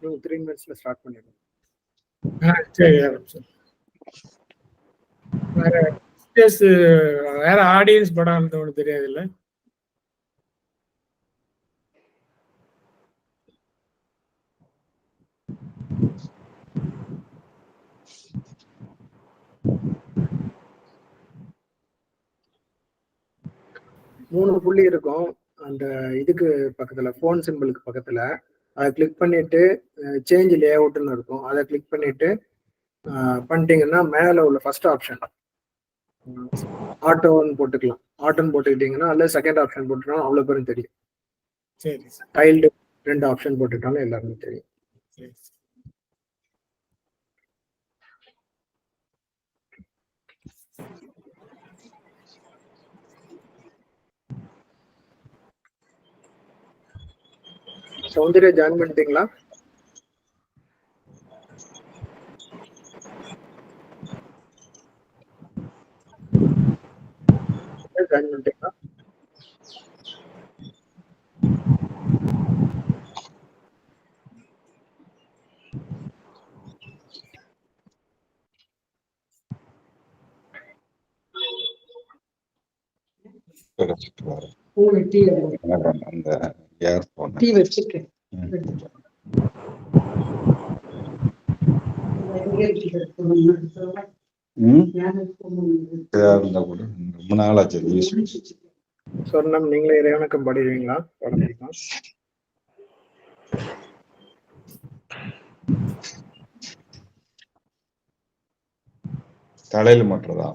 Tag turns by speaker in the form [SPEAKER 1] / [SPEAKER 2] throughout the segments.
[SPEAKER 1] நீங்க 3 மினிட்ஸ்ல ஸ்டார்ட் பண்ணிடுங்க.
[SPEAKER 2] சரி. வேற ஆடியன்ஸ் படம் ஒன்று தெரியாது இல்ல?
[SPEAKER 1] மூணு புள்ளி இருக்கும் அந்த இதுக்கு பக்கத்துல, போன் சிம்பிளுக்கு பக்கத்துல. அதை கிளிக் பண்ணிட்டு சேஞ்ச் லே அவுட்னு இருக்கும். அதை கிளிக் பண்ணிட்டு பண்ணிட்டீங்கன்னா மேல உள்ள ஃபர்ஸ்ட் ஆப்ஷன் ஆட்டோன்னு போட்டுக்கலாம். ஆட்டோன்னு போட்டுக்கிட்டீங்கன்னா அல்ல செகண்ட் ஆப்ஷன் போட்டுக்கலாம். அவ்வளவு பேரும் தெரியும்.
[SPEAKER 2] சரி.
[SPEAKER 1] டைல்டு 2 ஆப்ஷன் போட்டுட்டாலும் எல்லாருமே தெரியும்.
[SPEAKER 2] சரி.
[SPEAKER 1] சௌந்தர்யா ஜாயின் பண்ணிட்டீங்களா? ஜாயின் பண்ணிட்டீங்களா? சொர்ணம், நீங்களே இறைவணக்கம் பாடிடுவீங்களா? பாட முடியுமா?
[SPEAKER 3] தலையில மாட்டுறதா?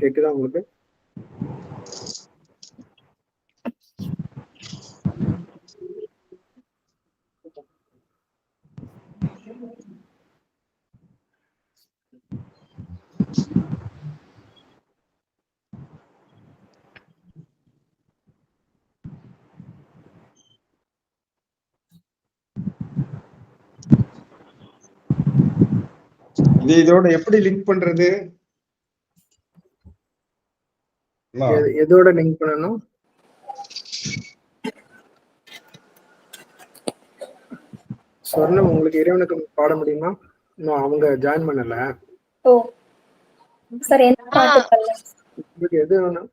[SPEAKER 1] கேக்குதா உங்களுக்கு?
[SPEAKER 3] இதோட எப்படி லிங்க் பண்றது?
[SPEAKER 1] எதோட லிங்க் பண்ணணும்? சொர்ணம், உங்களுக்கு இறைவனுக்கு பாட முடியுமா? இன்னும் அவங்க ஜாயின் பண்ணல.
[SPEAKER 4] ஓ சரி, என்ன பாட்டு பாடலாம்?
[SPEAKER 1] உங்களுக்கு எது வேணும்?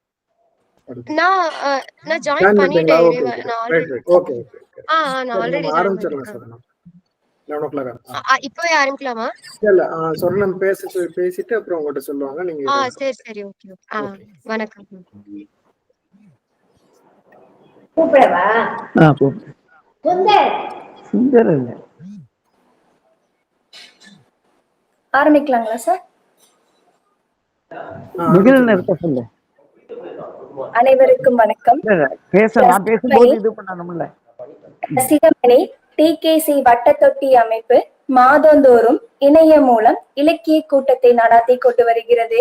[SPEAKER 5] நான் ஜாயின் பண்ணிட்டேன்.
[SPEAKER 1] Okay okay.
[SPEAKER 5] நான் ஆல்ரெடி
[SPEAKER 1] ஆரம்பிச்சிடலாம் சொர்ணம். 11 o'clock.
[SPEAKER 5] இப்பவே ஆரம்பிக்கலாமா?
[SPEAKER 1] இல்ல, சொர்ணம் பேசிட்டு அப்புறம் உங்ககிட்ட சொல்லுவாங்க. நீங்க
[SPEAKER 5] சரி ஓகே. வணக்கம்.
[SPEAKER 4] கூப்பிடவா? ஆரம்பிக்கலாங்களா சார்? அனைவருக்கும் வணக்கம். ரசிகமணி டிகேசி வட்டத்தொட்டி அமைப்பு மாதந்தோறும் இணையம் மூலம் இலக்கிய கூட்டத்தை நடாத்தி கொண்டு வருகிறது.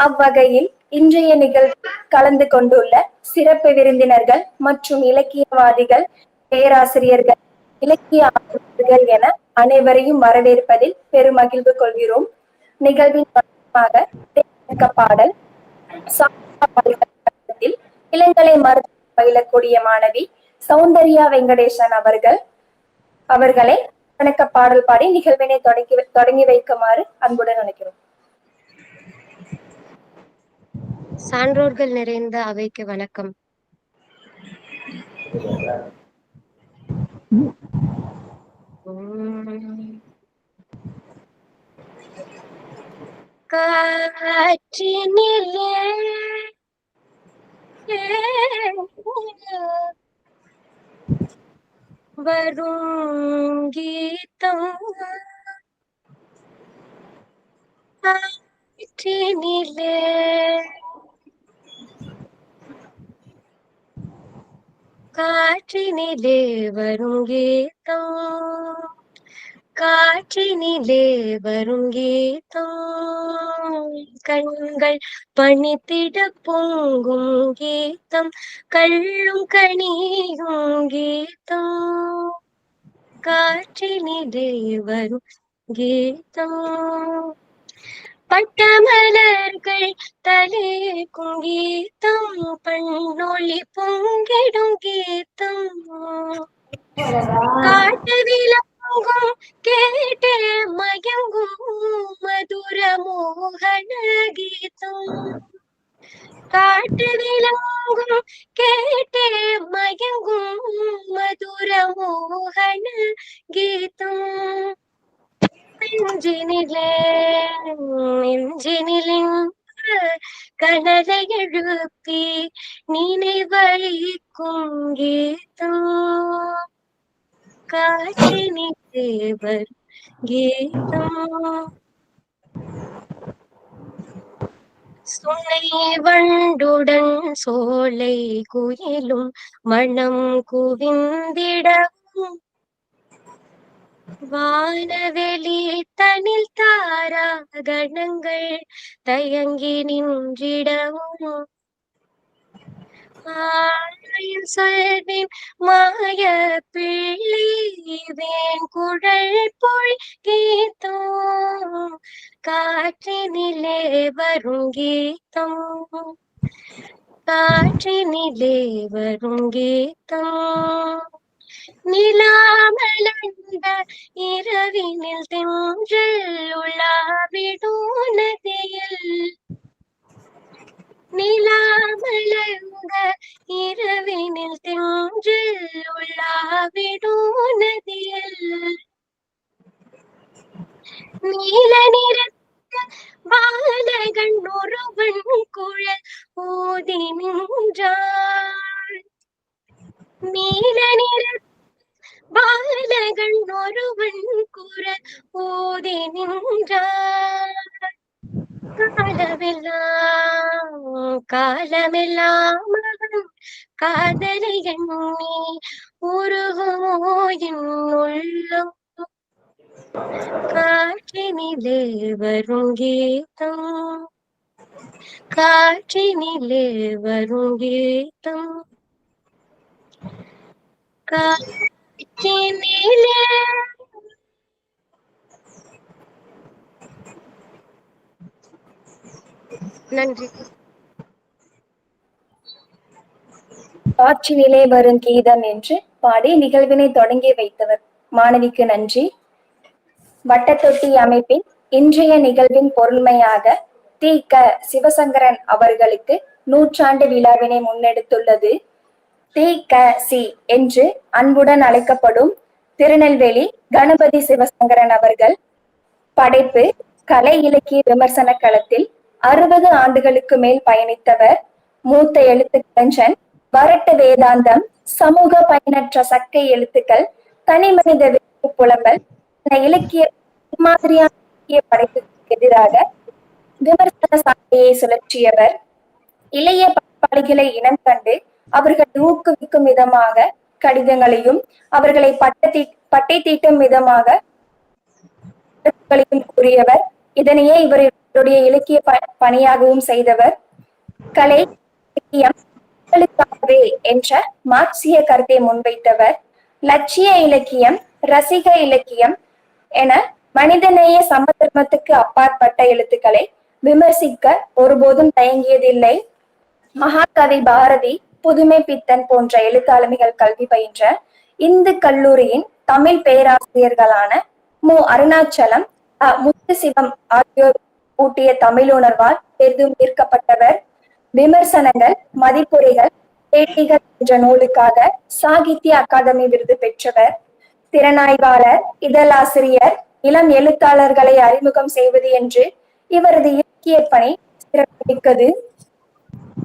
[SPEAKER 4] அவ்வகையில் இன்றைய நிகழ்வில் கலந்து கொண்டுள்ள சிறப்பு விருந்தினர்கள் மற்றும் இலக்கியவாதிகள், பேராசிரியர்கள், இலக்கிய ஆசிரியர்கள் என அனைவரையும் வரவேற்பதில் பெருமகிழ்வு கொள்கிறோம். நிகழ்வின் பாடல் இளங்கலை மருத்துவ பயிலக்கூடிய மாணவி சௌந்தர்யா வெங்கடேசன் அவர்களை வணக்க பாடல் பாடி நிகழ்வினை தொடங்கி வைக்குமாறு அன்புடன் நினைக்கிறோம்.
[SPEAKER 5] சான்றோர்கள் நிறைந்த அவைக்கு வணக்கம். காற்றினிலே வரும் கீதம், காற்றினிலே காற்றினிலே வரும் கீதம், காற்றினிலே வரும் கீதம், கண்கள் பணித்திட பொங்கும் கீதம், கள்ளும் கனியும் கீதம், காற்றினிலே வரும் கீதம், பட்டமலர்கள் தலைக்கும் கீதம் பண்ணொளி பொங்கிடும் கீதம் காட்டு விளங்கும் கேட்டு மயங்கும் மதுர மோகன கீதம் காட்டு விளங்கும் கேட்டு மயங்கும் மதுர மோகன கீதம் நெஞ்சினிலே கனலை எழுப்பி நினைவழிக்கும் கீதம் காற்றினிலே வரும் கீதம் சுனை வண்டுடன் சோலை குயிலும் மனம் குவிந்திடவும் வானவெளி தனில் தாரா கணங்கள் தயங்கி நின்றிடவும் ஆலயம் சொல்வேன் மாய பிள்ளைவேன் குழல் போய் கீதம் காற்றினிலே வரும் கீதம் காற்றினிலே வரும் கீதம் நிலாமலர்ந்த இரவினில் தென்றல் உலாவிடும் நதியில் நிலாமலர்ந்த இரவினில் தென்றல் உலாவிடும் நதியில் நீல நிறத்த பாலகன் ஒருவன் குழல் ஊதி நின்றான் நீல நிற பாலகன் ஒருவன் குரல் ஊதி நின்றான் காலமெல்லாம் அவன் காதலை எண்ணி உருகுமோ என் உள்ளம் காற்றினிலே வரும் கீதம் காற்றினிலே வரும் கீதம் காற்றினிலே நன்றி.
[SPEAKER 4] காற்றினிலே வரும் கீதம் என்று பாடி நிகழ்வினை தொடங்கி வைத்தவர் மாணவிக்கு நன்றி. வட்டத்தொட்டி அமைப்பின் இன்றைய நிகழ்வின் பொருண்மையாக தி.க. சிவசங்கரன் அவர்களுக்கு 100ஆண்டு விழாவினை முன்னெடுத்துள்ளது. தி.க.சி. என்று அன்புடன் அழைக்கப்படும் திருநெல்வேலி கணபதி சிவசங்கரன் அவர்கள். படைப்பு கலை இலக்கிய விமர்சன களத்தில் 60 ஆண்டுகளுக்கு மேல் பயணித்தவர். மூத்த எழுத்து கலைஞன், வரட்டு வேதாந்தம், சமூக பயனற்ற சக்கை எழுத்துக்கள், தனி மனித புலம்பல் இலக்கிய மாதிரியான இலக்கிய படைப்புக்கு எதிராக விமர்சன சாலையை சுழற்றியவர். இளைய படைப்பாளிகளை இனம் கண்டு அவர்களை ஊக்குவிக்கும் விதமாக கடிதங்களையும் அவர்களை பட்டை தீட்டும் விதமாக கூறியவர். இதனையே இவருடைய இலக்கிய பணியாகவும் செய்தவர். கலை இலக்கியம்களுக்காகவே என்ற மார்க்சிய கருத்தை முன்வைத்தவர். லட்சிய இலக்கியம், ரசிக இலக்கியம் என மனிதநேய சமதர்மத்துக்கு அப்பாற்பட்ட எழுத்துக்களை விமர்சிக்க ஒருபோதும் தயங்கியதில்லை. மகாகவி பாரதி, புதுமை பித்தன் போன்ற எழுத்தாளுமைகள் கல்வி பயின்ற இந்து கல்லூரியின் தமிழ் பேராசிரியர்களான மு. அருணாச்சலம், முத்துசிவம் ஆகியோர் ஊட்டிய தமிழுணர்வால் பெரிதும் ஈர்க்கப்பட்டவர். விமர்சனங்கள், மதிப்புரைகள், பேட்டிகள் என்ற நூலுக்காக சாகித்ய அகாதமி விருது பெற்றவர். திறனாய்வாளர், இதழாசிரியர், இளம் எழுத்தாளர்களை அறிமுகம் செய்வது என்று இவரது இலக்கிய பணி சிறப்பித்தது.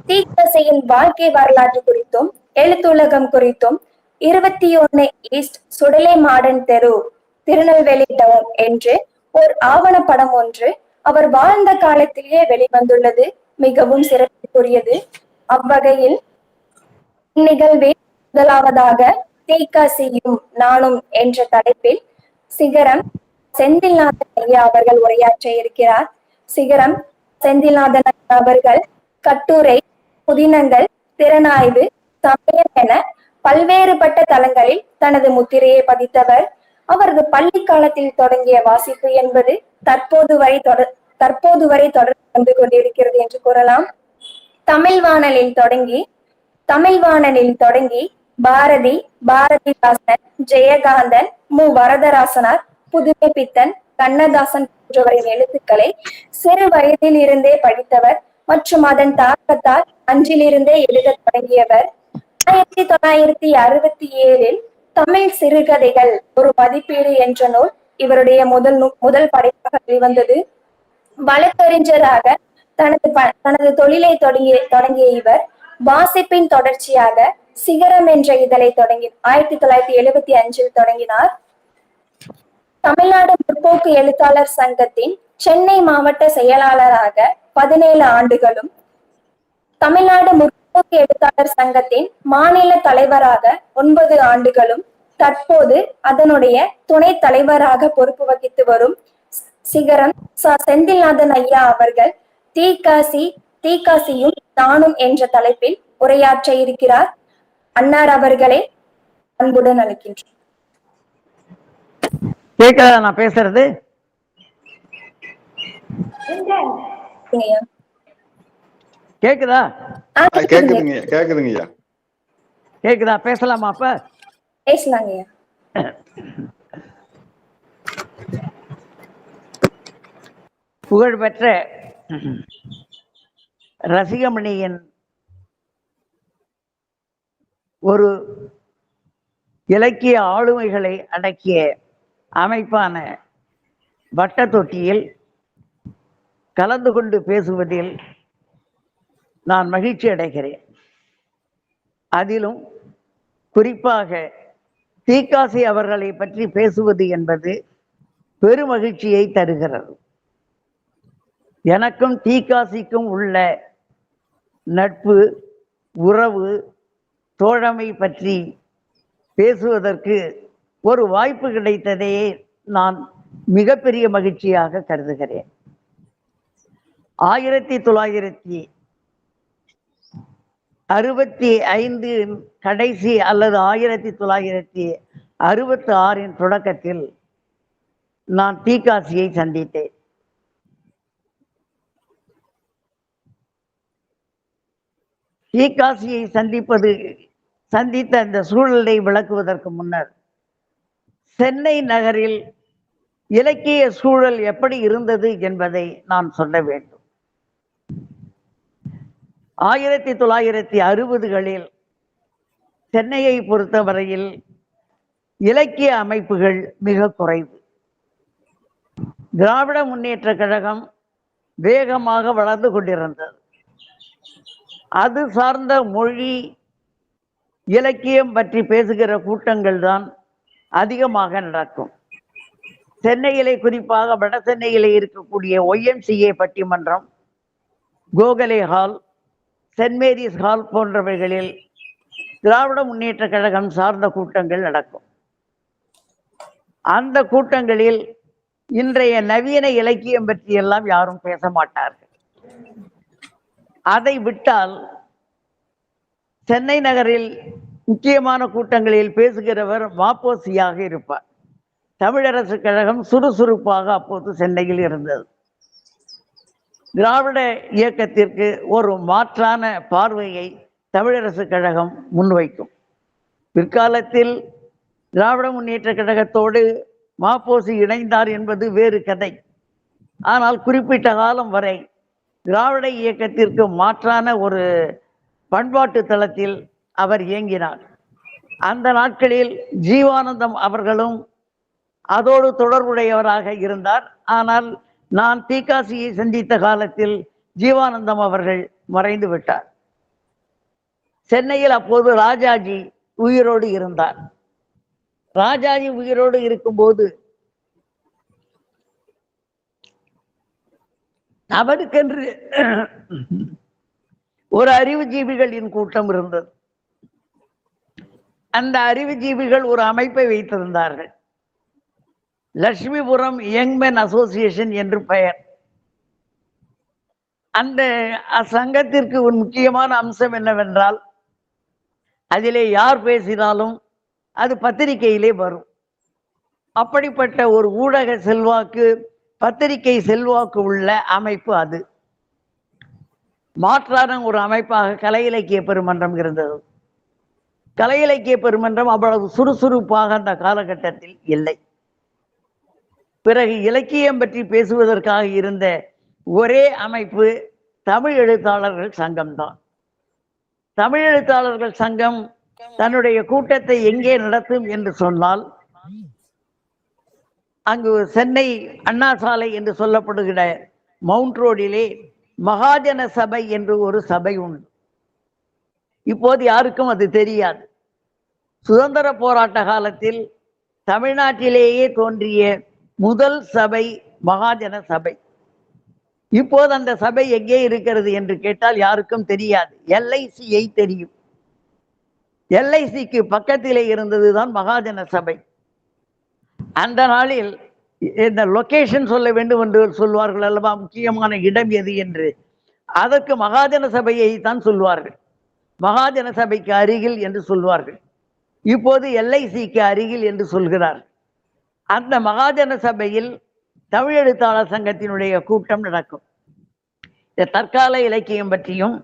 [SPEAKER 4] தி.க.சியின் வாழ்க்கை வரலாற்று குறித்தும் எழுத்துலகம் குறித்தும் 21 ஈஸ்ட் சுடலை மாடன் தெரு, திருநெல்வேலி டவுன் என்று ஒரு ஆவணப்படம் ஒன்று அவர் வாழ்ந்த காலத்திலேயே வெளிவந்துள்ளது மிகவும் சிறப்புக்குரியது. அவ்வகையில் இந்நிகழ்வில் முதலாவதாக தி.க.சியும் நானும் என்ற தலைப்பில் சிகரம் செந்தில்நாதன் ஐயா அவர்கள் உரையாற்ற இருக்கிறார். சிகரம் செந்தில்நாதன் ஐயா அவர்கள் கட்டுரை, புதினங்கள், திறனாய்வு, சமயம் என பல்வேறுபட்ட தளங்களில் தனது முத்திரையை பதித்தவர். அவரது பள்ளி காலத்தில் தொடங்கிய வாசிப்பு என்பது தற்போது வரை தற்போது வரை தொடர்ந்து வந்து கொண்டிருக்கிறது என்று கூறலாம். தமிழ் வாணனில் தொடங்கி பாரதி, பாரதிதாசன், ஜெயகாந்தன், மு வரதராசனார், புதுமை பித்தன், கண்ணதாசன் போன்றவரின் எழுத்துக்களை சிறு வயதில் இருந்தே படித்தவர் மற்றும் அதன் தாக்கத்தால் அன்றிலிருந்தே எழுத தொடங்கியவர். 1967 தமிழ் சிறுகதைகள் ஒரு மதிப்பீடு என்ற நூல் இவருடைய முதல் படைப்பாக வெளிவந்தது. வழக்கறிஞராக தனது தொழிலை தொடங்கிய இவர் வாசிப்பின் தொடர்ச்சியாக சிகரம் என்ற இதழை 1975 தொடங்கினார். தமிழ்நாடு முற்போக்கு எழுத்தாளர் சங்கத்தின் சென்னை மாவட்ட செயலாளராக 17 ஆண்டுகளும், தமிழ்நாடு முற்போக்கு எழுத்தாளர் சங்கத்தின் மாநில தலைவராக 9 ஆண்டுகளும், தற்போது அதனுடைய துணைத் தலைவராக பொறுப்பு வகித்து வரும் சிகரம் செந்தில்நாதன் ஐயா அவர்கள் தீக்காசியும் நானும் என்ற தலைப்பில் உரையாற்ற இருக்கிறார். அன்னார் அவர்களை அன்புடன் அழைக்கின்றோம்.
[SPEAKER 6] கேக்குதா நான் பேசுறது? கேக்குதா?
[SPEAKER 3] கேக்குதுங்கய்யா.
[SPEAKER 6] கேக்குதா? பேசலாமா? அப்ப
[SPEAKER 4] பேசலாங்க.
[SPEAKER 6] புகழ்பெற்ற ரசிகமணியின் ஒரு இலக்கிய ஆளுமைகளை அடக்கிய அமைப்பான வட்ட தொட்டியில் கலந்து கொண்டு பேசுவதில் நான் மகிழ்ச்சி அடைகிறேன். அதிலும் குறிப்பாக தீக்காசி அவர்களை பற்றி பேசுவது என்பது பெருமகிழ்ச்சியை தருகிறது. எனக்கும் தீக்காசிக்கும் உள்ள நட்பு, உறவு, தோழமை பற்றி பேசுவதற்கு ஒரு வாய்ப்பு கிடைத்ததையே நான் மிகப்பெரிய மகிழ்ச்சியாக கருதுகிறேன். 1965 கடைசி அல்லது 1966 தொடக்கத்தில் நான் தீக்காசியை சந்தித்தேன். தீக்காசியை சந்தித்த அந்த சூழலை விளக்குவதற்கு முன்னர் சென்னை நகரில் இலக்கிய சூழல் எப்படி இருந்தது என்பதை நான் சொல்ல வேண்டும். 1960களில் சென்னையை பொறுத்தவரையில் இலக்கிய அமைப்புகள் மிக குறைவு. திராவிட முன்னேற்ற கழகம் வேகமாக வளர்ந்து கொண்டிருந்தது. அது சார்ந்த மொழி இலக்கியம் பற்றி பேசுகிற கூட்டங்கள் தான் அதிகமாக நடக்கும். சென்னையிலே, குறிப்பாக வட சென்னையிலே இருக்கக்கூடிய YMCA பட்டிமன்றம், Gokhale hall, Saint Mary's hall போன்றவைகளில் திராவிட முன்னேற்ற கழகம் சார்ந்த கூட்டங்கள் நடக்கும். அந்த கூட்டங்களில் இன்றைய நவீன இலக்கியம் பற்றியெல்லாம் யாரும் பேச மாட்டார்கள். அதை விட்டால் சென்னை நகரில் முக்கியமான கூட்டங்களில் பேசுகிறவர் மாப்போசியாக இருப்பார். தமிழரசு கழகம் சுறுசுறுப்பாக அப்போது சென்னையில் இருந்தது. திராவிட இயக்கத்திற்கு ஒரு மாற்றான பார்வையை தமிழரசு கழகம் முன்வைக்கும். பிற்காலத்தில் திராவிட முன்னேற்ற கழகத்தோடு மாப்போசி இணைந்தார் என்பது வேறு கதை. ஆனால் குறிப்பிட்ட காலம் வரை திராவிட இயக்கத்திற்கு மாற்றான ஒரு பண்பாட்டு தளத்தில் அவர் இயங்கினார். அந்த நாட்களில் ஜீவானந்தம் அவர்களும் அதோடு தொடர்புடையவராக இருந்தார். ஆனால் நான் தீக்காசியை சந்தித்த காலத்தில் ஜீவானந்தம் அவர்கள் மறைந்து விட்டார். சென்னையில் அப்போது ராஜாஜி உயிரோடு இருந்தார். ராஜாஜி உயிரோடு இருக்கும்போது அவருக்கென்று ஒரு அறிவுஜீவிகளின் கூட்டம் இருந்தது. அந்த அறிவுஜீவிகள் ஒரு அமைப்பை வைத்திருந்தார்கள். லட்சுமிபுரம் யங்மென் அசோசியேஷன் என்று பெயர். அந்த சங்கத்திற்கு ஒரு முக்கியமான அம்சம் என்னவென்றால், அதிலே யார் பேசினாலும் அது பத்திரிகையிலே வரும். அப்படிப்பட்ட ஒரு ஊடக செல்வாக்கு பத்திரிகை செல்வாக்கு உள்ள அமைப்பு அது. மாற்றான ஒரு அமைப்பாக கலை இலக்கிய பெருமன்றம் இருந்தது. கலை இலக்கிய பெருமன்றம் அவ்வளவு சுறுசுறுப்பாக அந்த காலகட்டத்தில் இல்லை. பிறகு இலக்கியம் பற்றி பேசுவதற்காக இருந்த ஒரே அமைப்பு தமிழ் எழுத்தாளர்கள் சங்கம்தான். தமிழ் எழுத்தாளர்கள் சங்கம் தன்னுடைய கூட்டத்தை எங்கே நடத்தும் என்று சொன்னால், அங்கு சென்னை அண்ணா சாலை என்று சொல்லப்படுகிற மவுண்ட் ரோடிலே மகாஜன சபை என்று ஒரு சபை உண்டு. இப்போது யாருக்கும் அது தெரியாது. சுதந்திர போராட்ட காலத்தில் தமிழ்நாட்டிலேயே தோன்றிய முதல் சபை மகாஜன சபை. இப்போது அந்த சபை எங்கே இருக்கிறது என்று கேட்டால் யாருக்கும் தெரியாது. எல்ஐசியை தெரியும். எல்ஐசிக்கு பக்கத்திலே இருந்ததுதான் மகாஜன சபை. அந்த நாளில் இந்த லொகேஷன் சொல்ல வேண்டும் என்று சொல்வார்கள் அல்லவா, முக்கியமான இடம் எது என்று. அதற்கு மகாஜன சபையை தான் சொல்வார்கள். மகாஜன சபைக்கு அருகில் என்று சொல்வார்கள். இப்போது எல்ஐசிக்கு அருகில் என்று சொல்கிறார். அந்த மகாஜன சபையில் தமிழ் எழுத்தாளர் சங்கத்தினுடைய கூட்டம் நடக்கும். இந்த தற்கால இலக்கியம் பற்றியும்